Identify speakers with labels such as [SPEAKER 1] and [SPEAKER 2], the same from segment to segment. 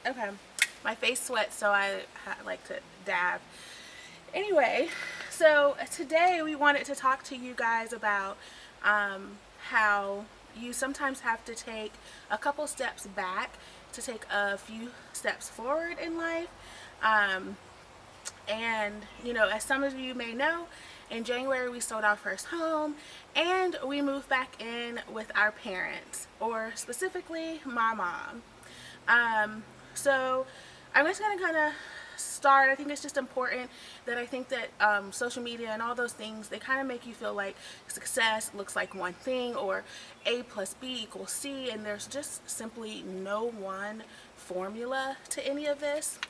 [SPEAKER 1] Okay. My face sweats, so I like to dab. Anyway, so today we wanted to talk to you guys about how you sometimes have to take a couple steps back to take a few steps forward in life. Um, and, as some of you may know, in January we sold our first home and we moved back in with our parents, or specifically my mom. So I'm just going to kind of start. I think it's just important that I think that social media and all those things, they kind of make you feel like success looks like one thing, or A plus B equals C, and there's just simply no one formula to any of this.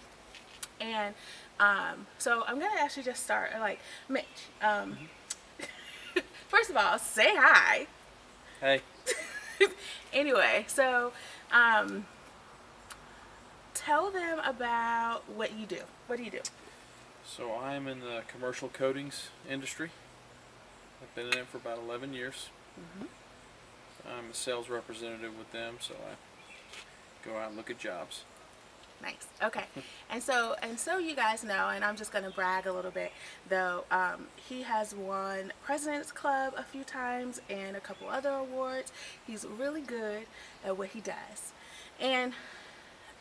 [SPEAKER 1] And so I'm going to actually just start, like, Mitch, first of all, say hi.
[SPEAKER 2] Hey.
[SPEAKER 1] Anyway, so tell them about what you do. What do you do?
[SPEAKER 2] So I'm in the commercial coatings industry. I've been in it for about 11 years.
[SPEAKER 1] Mm-hmm.
[SPEAKER 2] I'm a sales representative with them, so I go out and look at jobs.
[SPEAKER 1] Nice. Okay. And so you guys know, and I'm just going to brag a little bit, though, he has won President's Club a few times and a couple other awards. He's really good at what he does. And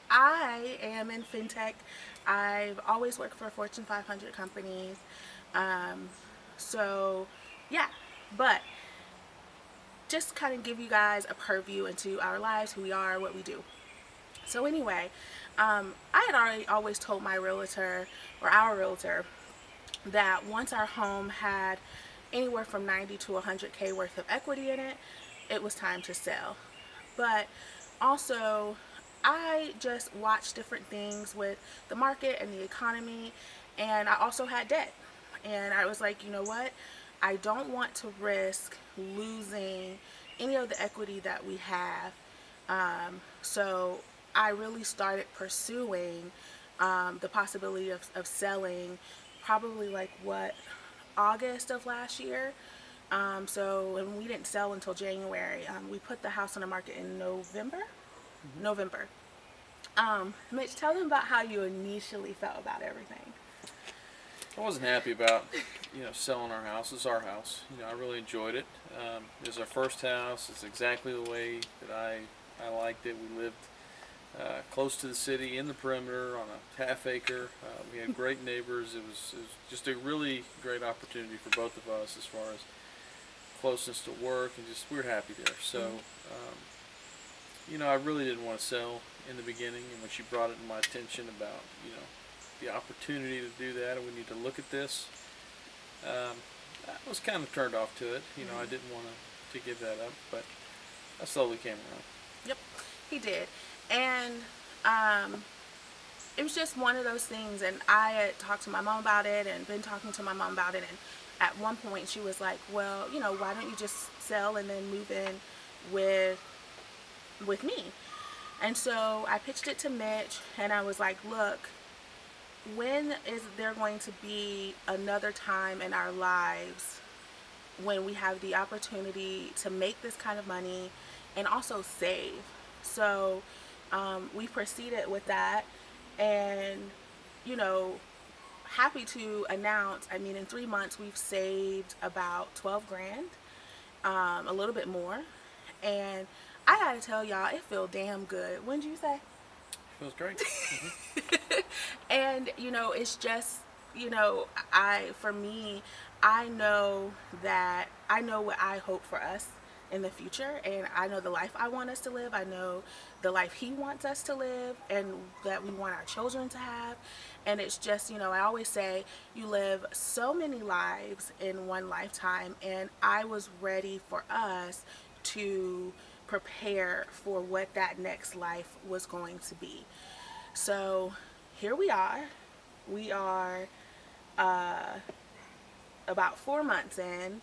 [SPEAKER 1] I am in fintech. I've always worked for Fortune 500 companies. So, yeah. But just kind of give you guys a purview into our lives, who we are, what we do. So anyway, I had already always told my realtor, or our realtor, that once our home had anywhere from 90 to 100K worth of equity in it, it was time to sell. But also, I just watched different things with the market and the economy, and I also had debt. And I was like, you know what? I don't want to risk losing any of the equity that we have. So I really started pursuing the possibility of selling probably August of last year. And we didn't sell until January. We put the house on the market in November. Mm-hmm. November. Mitch, tell them about how you initially felt about everything.
[SPEAKER 2] I wasn't happy about, selling our house. It's our house. I really enjoyed it. It was our first house. It's exactly the way that I liked it. We lived close to the city, in the perimeter, on a half acre. We had great neighbors. It was just a really great opportunity for both of us as far as closeness to work, and just we were happy there. So, I really didn't want to sell in the beginning, and when she brought it to my attention about, the opportunity to do that, and we need to look at this, I was kind of turned off to it. I didn't want to give that up, but I slowly came around.
[SPEAKER 1] Yep, he did. And it was just one of those things, and I had talked to my mom about it and been talking to my mom about it, and at one point she was like, well, why don't you just sell and then move in with me? And so I pitched it to Mitch, and I was like, look, when is there going to be another time in our lives when we have the opportunity to make this kind of money and also save? So we proceeded with that, and happy to announce, in 3 months we've saved about 12 grand, a little bit more, and I gotta tell y'all, it feels damn good. Wouldn't you say?
[SPEAKER 2] Feels great.
[SPEAKER 1] Mm-hmm. And it's just, for me, I know what I hope for us in the future, and I know the life I want us to live. I know the life he wants us to live, and that we want our children to have. And it's just, I always say you live so many lives in one lifetime, and I was ready for us to prepare for what that next life was going to be. So here we are. We are about 4 months in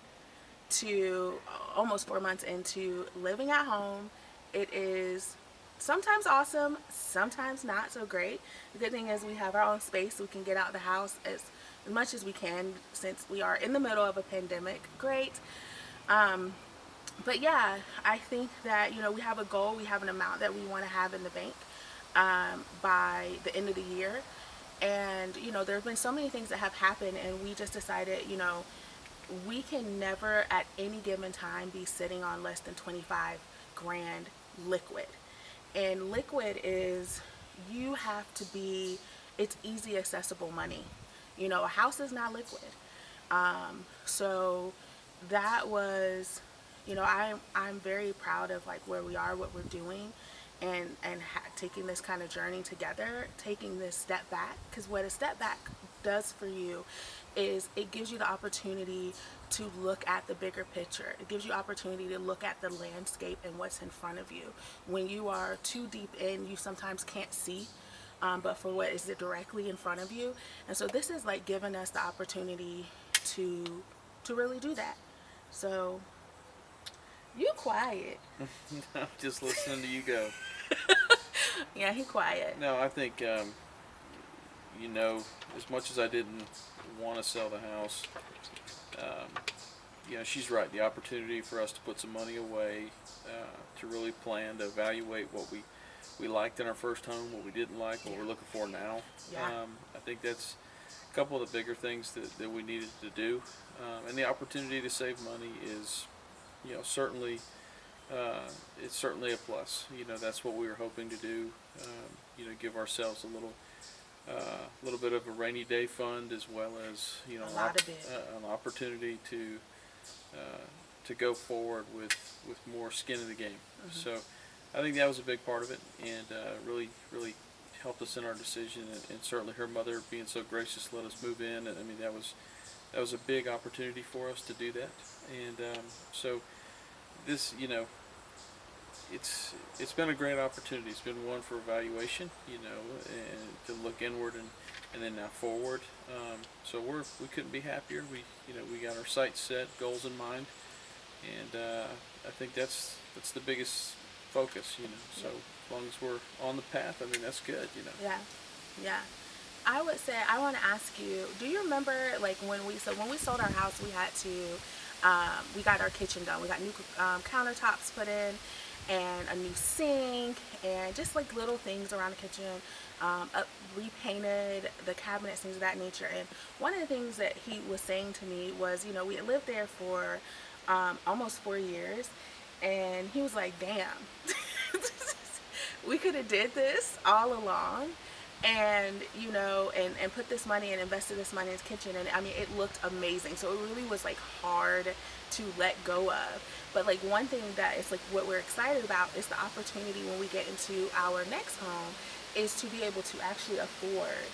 [SPEAKER 1] to almost 4 months into living at home. It is sometimes awesome, sometimes not so great. The good thing is we have our own space. We can get out the house as much as we can since we are in the middle of a pandemic. Great. But yeah, I think that we have a goal. We have an amount that we want to have in the bank by the end of the year. And, there have been so many things that have happened, and we just decided, we can never at any given time be sitting on less than 25 grand liquid. And liquid is, you have to be, it's easy accessible money. A house is not liquid. So that was, I'm very proud of like where we are, what we're doing, and taking this kind of journey together, taking this step back, because what a step back does for you is it gives you the opportunity to look at the bigger picture. It gives you opportunity to look at the landscape and what's in front of you. When you are too deep in, you sometimes can't see, but for what is directly in front of you. And so this is like giving us the opportunity to really do that. So you quiet.
[SPEAKER 2] I'm just listening to you go.
[SPEAKER 1] Yeah, he quiet.
[SPEAKER 2] No, I think as much as I didn't want to sell the house, she's right. The opportunity for us to put some money away, to really plan, to evaluate what we liked in our first home, what we didn't like, what we're looking for now.
[SPEAKER 1] Yeah.
[SPEAKER 2] I think that's a couple of the bigger things that we needed to do. And the opportunity to save money is, certainly, it's certainly a plus. That's what we were hoping to do. Give ourselves a little bit of a rainy day fund, as well as an opportunity to go forward with more skin in the game.
[SPEAKER 1] Mm-hmm.
[SPEAKER 2] So I think that was a big part of it, and really helped us in our decision. And certainly her mother being so gracious to let us move in. I mean, that was a big opportunity for us to do that. And so this, it's been a great opportunity. It's been one for evaluation, and to look inward and then now forward. So we couldn't be happier. We got our sights set, goals in mind, and I think that's the biggest focus. So as long as we're on the path, I mean, that's good.
[SPEAKER 1] Yeah. I would say, I want to ask you, do you remember like when we sold our house, we had to we got our kitchen done. We got new countertops put in, and a new sink, and just like little things around the kitchen. Repainted the cabinets, things of that nature. And one of the things that he was saying to me was, we had lived there for almost 4 years, and he was like, damn, we could have did this all along, and and put this money and invested this money in his kitchen, and I mean, it looked amazing. So it really was like hard to let go of. But like one thing that is like what we're excited about is the opportunity when we get into our next home is to be able to actually afford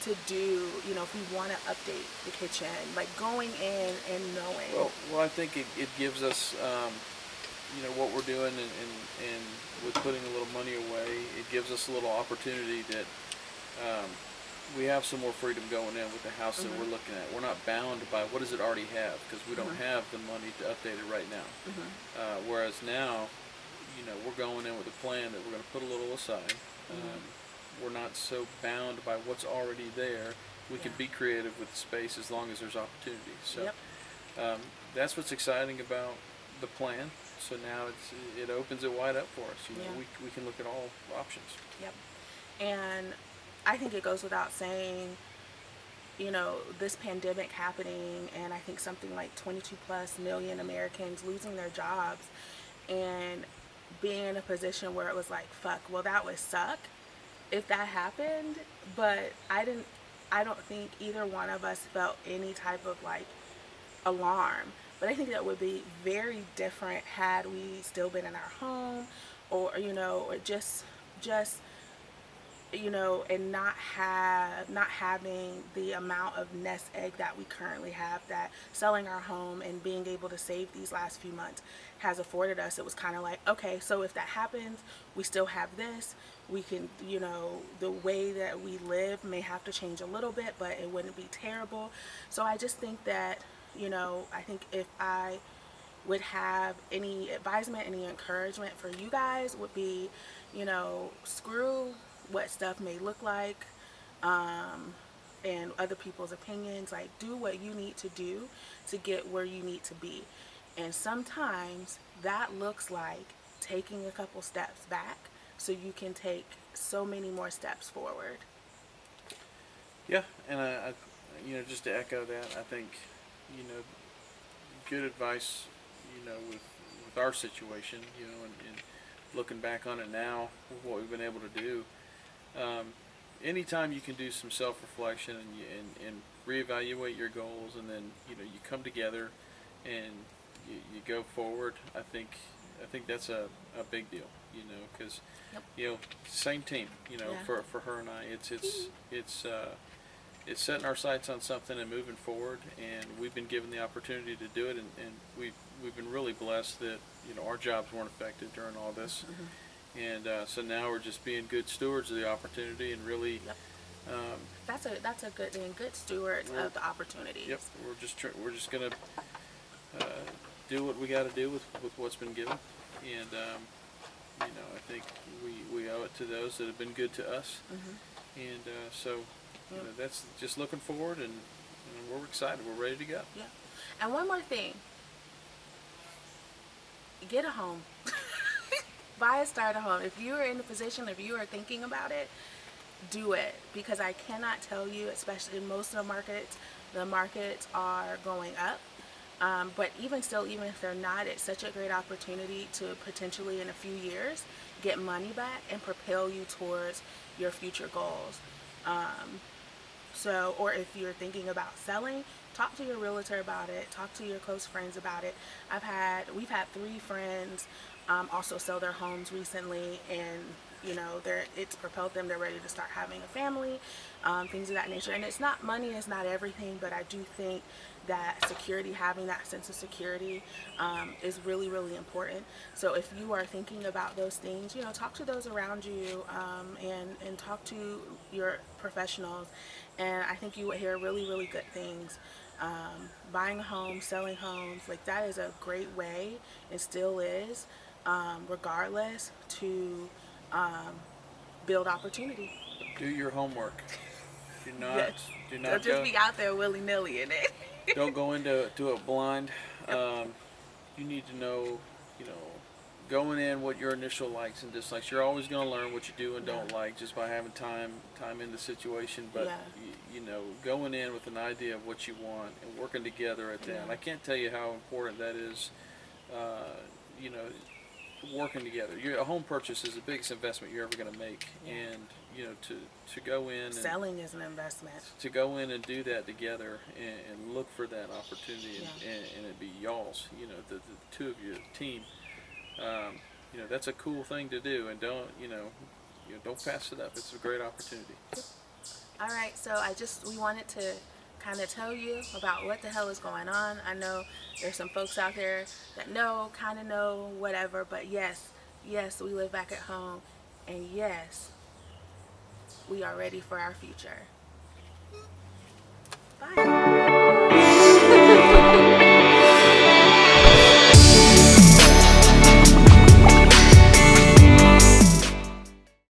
[SPEAKER 1] to do, if we want to update the kitchen, like going in and knowing.
[SPEAKER 2] Well, I think it gives us, what we're doing, and with putting a little money away, it gives us a little opportunity that we have some more freedom going in with the house that we're looking at. We're not bound by what does it already have, because we don't have the money to update it right now. Whereas now, we're going in with a plan that we're going to put a little aside. We're not so bound by what's already there. We can be creative with the space as long as there's opportunity. So that's what's exciting about the plan. So now it opens it wide up for us. We can look at all options.
[SPEAKER 1] Yep. And I think it goes without saying, this pandemic happening, and I think something like 22 plus million Americans losing their jobs, and being in a position where it was like, fuck, well, that would suck if that happened. But I don't think either one of us felt any type of like alarm. But I think that would be very different had we still been in our home, or or just and not having the amount of nest egg that we currently have, that selling our home and being able to save these last few months has afforded us. It was kind of like, okay, so if that happens, we still have this. We can, the way that we live may have to change a little bit, but it wouldn't be terrible. So I just think that, I think if I would have any advisement, any encouragement for you guys, would be, screw what stuff may look like, and other people's opinions. Like, do what you need to do to get where you need to be. And sometimes that looks like taking a couple steps back, so you can take so many more steps forward.
[SPEAKER 2] Yeah, and just to echo that, I think, good advice, with our situation, and looking back on it now, with what we've been able to do. Anytime you can do some self-reflection and reevaluate your goals, and then you come together and you go forward. I think that's a big deal. Because
[SPEAKER 1] Yep.
[SPEAKER 2] same team.
[SPEAKER 1] Yeah.
[SPEAKER 2] For her and I, it's setting our sights on something and moving forward. And we've been given the opportunity to do it, and we've been really blessed that our jobs weren't affected during all this.
[SPEAKER 1] Mm-hmm.
[SPEAKER 2] And so now we're just being good stewards of the opportunity and really.
[SPEAKER 1] Yep.
[SPEAKER 2] Um,
[SPEAKER 1] That's a good thing. Good stewards of the opportunities.
[SPEAKER 2] Yep, we're just gonna do what we got to do with what's been given, and I think we owe it to those that have been good to us,
[SPEAKER 1] Mm-hmm.
[SPEAKER 2] and so
[SPEAKER 1] Yep.
[SPEAKER 2] that's just looking forward, and we're excited. We're ready to go.
[SPEAKER 1] Yeah. And one more thing. Get a home. Buy a starter home. If you are in a position, if you are thinking about it, do it, because I cannot tell you, especially in most of the markets are going up. But even still, even if they're not, it's such a great opportunity to potentially in a few years get money back and propel you towards your future goals. Or if you're thinking about selling, talk to your realtor about it. Talk to your close friends about it. We've had 3 friends also sell their homes recently, and it's propelled them. They're ready to start having a family, things of that nature. And money is not everything, but I do think that having that sense of security, is really, really important. So if you are thinking about those things, talk to those around you, and talk to your professionals. And I think you would hear really, really good things. Buying a home, selling homes, like that is a great way, and still is, regardless, to build opportunity.
[SPEAKER 2] Do your homework. Do not
[SPEAKER 1] Yes.
[SPEAKER 2] do
[SPEAKER 1] Don't
[SPEAKER 2] not
[SPEAKER 1] just
[SPEAKER 2] go.
[SPEAKER 1] be out there willy-nilly in it.
[SPEAKER 2] Don't go into it blind. You need to know, going in what your initial likes and dislikes. You're always going to learn what you do and don't like just by having time in the situation. But
[SPEAKER 1] Yeah.
[SPEAKER 2] Going in with an idea of what you want and working together at that.
[SPEAKER 1] Yeah.
[SPEAKER 2] And I can't tell you how important that is. You know, Working together. A home purchase is the biggest investment you're ever going to make,
[SPEAKER 1] Yeah.
[SPEAKER 2] and to go in and
[SPEAKER 1] Selling is an investment.
[SPEAKER 2] to go in and do that together and look for that opportunity, and it be y'all's, the two of your team. That's a cool thing to do, and don't pass it up. It's a great opportunity.
[SPEAKER 1] All right, so we wanted to kind of tell you about what the hell is going on. I know there's some folks out there that kind of know, whatever, but yes, we live back at home, and yes, we are ready for our future. Bye.